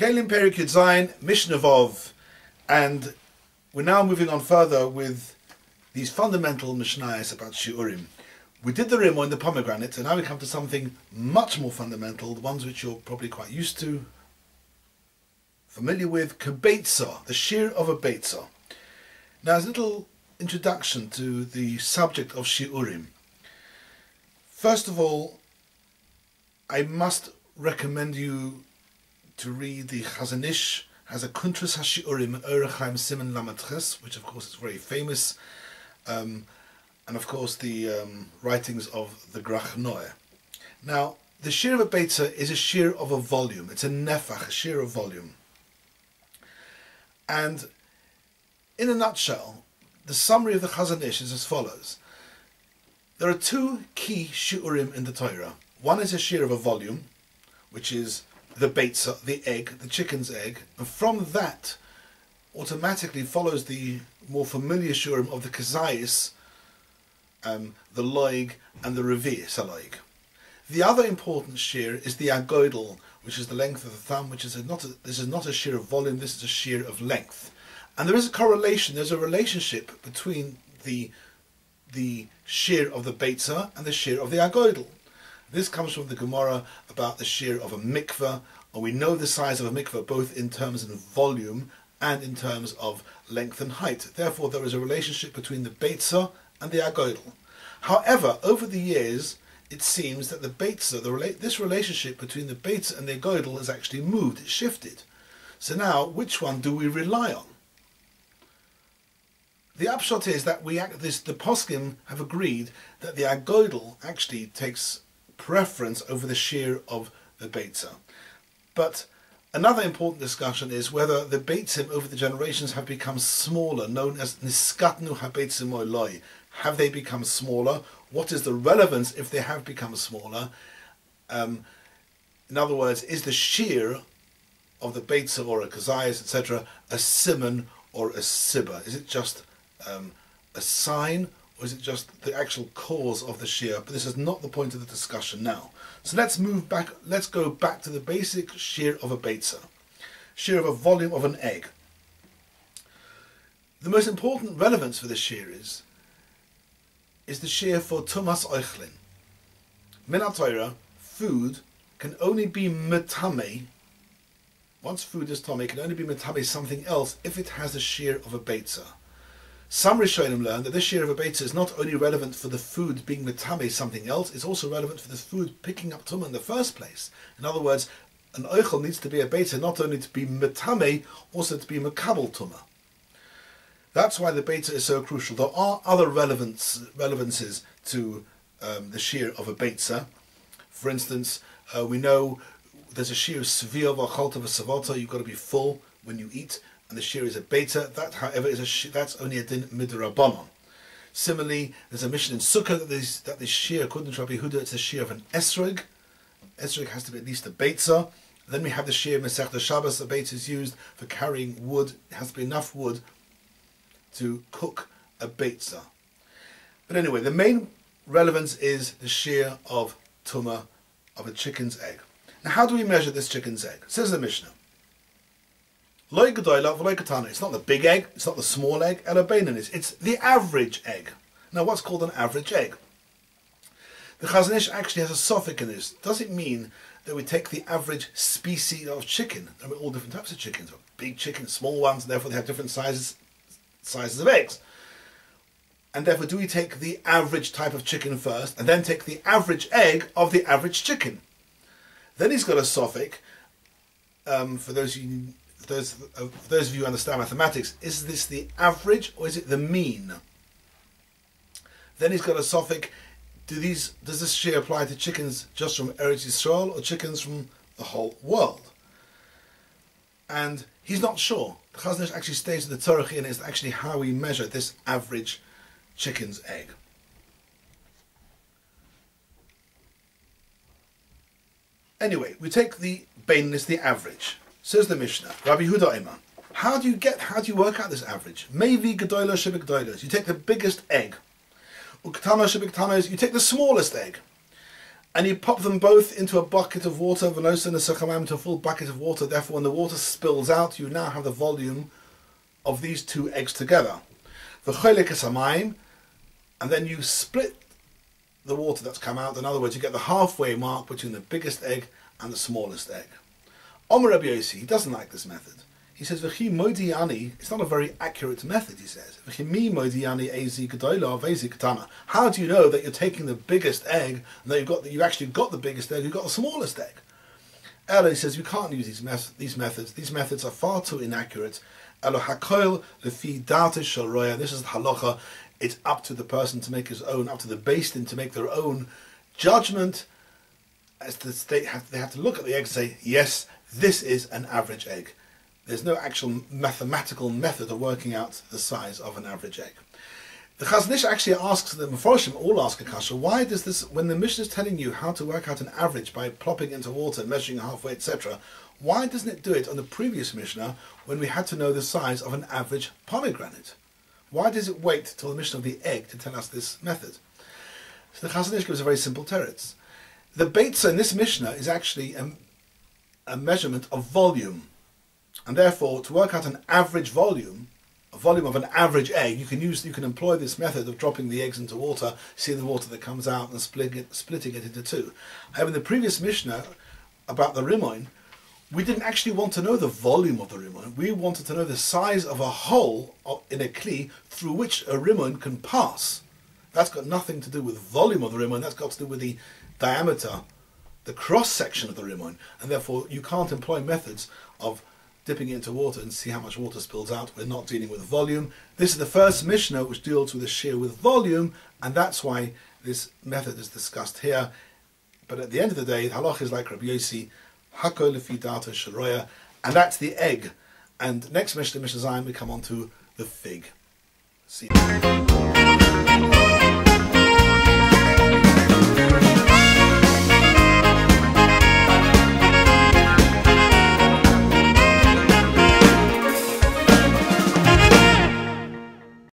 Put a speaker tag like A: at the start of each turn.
A: Kלים Perik Yud Zayin, Mishnah Vov, and we're now moving on further with these fundamental Mishnayos about Shiurim. We did the Rim on the pomegranate, and now we come to something much more fundamental, the ones which you're probably quite used to, familiar with, Kebetza, the shear of a Betza. Now, as a little introduction to the subject of Shiurim. First of all, I must recommend you to read the Chazon Ish, has a Kuntras HaShiurim Orech Chaim Siman Lamed Ches, which of course is very famous, and of course the writings of the Grach Noah. Now, the shear of a Beitza is a shear of a volume. It's a nefach, a shear of volume. And in a nutshell, the summary of the Chazon Ish is as follows. There are two key shiurim in the Torah. One is a shear of a volume, which is the beitza, the egg, the chicken's egg, and from that automatically follows the more familiar shiurim of the kazayis, the loig, and the revi'is aloig. The other important shear is the agoidal, which is the length of the thumb, which is this is not a shear of volume, this is a shear of length. And there is a correlation, there's a relationship between the shear of the beitza and the shear of the agoidal. This comes from the Gemara about the shear of a mikveh, and we know the size of a mikveh both in terms of volume and in terms of length and height. Therefore, there is a relationship between the beitza and the agoidal. However, over the years, it seems that the beitza, this relationship between the beitza and the agoidal has actually moved, it's shifted. So now, which one do we rely on? The upshot is that the poskim have agreed that the agoidal actually takes preference over the shear of the beitza. But another important discussion is whether the beitzim over the generations have become smaller, known as niskatnu habeitzim oiloi. Have they become smaller? What is the relevance if they have become smaller? In other words, is the shear of the beitza or a kazayas, etc., a simon or a sibba? Is it just a sign, or is it just the actual cause of the shear? But this is not the point of the discussion now. So let's go back to the basic shear of a beitza, shear of a volume of an egg. The most important relevance for this shear is the shear for tumas oichlin. Min HaTorah, food can only be metame. Once food is tame, it can only be metame something else if it has a shear of a beitza. Some Rishonim learn that this shear of a beitza is not only relevant for the food being metame something else, it's also relevant for the food picking up tumah in the first place. In other words, an oichel needs to be a beitza not only to be metame, also to be mekabel tumah. That's why the beitza is so crucial. There are other relevances to the shear of a beitza. For instance, we know there's a shear of seviyah v'achalta v'savata. You've got to be full when you eat. And the shear is a beitza. That, however, that's only a din midrabanon. Similarly, there's a mission in Sukkah that this shear, according to Rabbi Yehuda, it's a shear of an esrog. Esrog has to be at least a beitza. Then we have the shear Mesech Shabbos. The beitza is used for carrying wood. It has to be enough wood to cook a beitza. But anyway, the main relevance is the shear of tumah of a chicken's egg. Now, how do we measure this chicken's egg? It says the Mishnah. It's not the big egg, it's not the small egg, it's the average egg. Now, what's called an average egg? The Chazon Ish actually has a suffix in this. Does it mean that we take the average species of chicken? There are all different types of chickens, big chickens, small ones, and therefore they have different sizes of eggs. And therefore, do we take the average type of chicken first, and then take the average egg of the average chicken? Then he's got a suffix, for those of you who understand mathematics, is this the average or is it the mean? Then he's got a suffix. Does this shear apply to chickens just from Eretz Yisrael or chickens from the whole world? And he's not sure. The Chazon Ish actually states in the Torah and is actually how we measure this average chicken's egg. Anyway, we take the beinus, the average. Says the Mishnah, Rabbi Yehuda Eimer. How do you work out this average? Maybe gedolah shebigdolos. You take the biggest egg. Uktana shebiktanos. You take the smallest egg. and you pop them both into a bucket of water, v'nosen nesachamam, into a full bucket of water. Therefore, when the water spills out, you now have the volume of these two eggs together. V'cholik esamayim, and then you split the water that's come out. In other words, you get the halfway mark between the biggest egg and the smallest egg. Omer Rabbi Yossi, he doesn't like this method. He says, "V'chi modi ani." It's not a very accurate method. He says, "V'chi mi modi ani ezi gedola v'ezi ketana." How do you know that you're taking the biggest egg and that you actually got the biggest egg? You got the smallest egg. Ella, he says, you can't use these methods. These methods are far too inaccurate. Elo hakoil lefi data shel roya. This is the halacha. It's up to the person to make his own, up to the beis din to make their own judgment. As they have to look at the egg and say, yes, this is an average egg. There's no actual mathematical method of working out the size of an average egg. The Chazon Ish actually asks, the Mefarshim all ask a kasha, why does this, when the Mishnah is telling you how to work out an average by plopping into water, measuring halfway, etc., why doesn't it do it on the previous Mishnah when we had to know the size of an average pomegranate? Why does it wait till the Mishnah of the egg to tell us this method? So the Chazon Ish gives a very simple teretz. The Beitza in this Mishnah is actually a measurement of volume. And therefore, to work out an average volume, a volume of an average egg, you can employ this method of dropping the eggs into water, seeing the water that comes out and splitting it into two. However, in the previous Mishnah about the rimoin, we didn't actually want to know the volume of the rimoin. We wanted to know the size of a hole in a kli through which a rimoin can pass. That's got nothing to do with volume of the rimoin. That's got to do with the diameter, the cross section of the rimoin, and therefore you can't employ methods of dipping it into water and see how much water spills out. We're not dealing with volume. This is the first Mishnah which deals with a shear with volume, and that's why this method is discussed here. But at the end of the day, the halach is like Rabbi Yossi, Hako lefi data sharoya, and that's the egg. And next Mishnah, Mishnah Zayin, we come on to the fig. See you.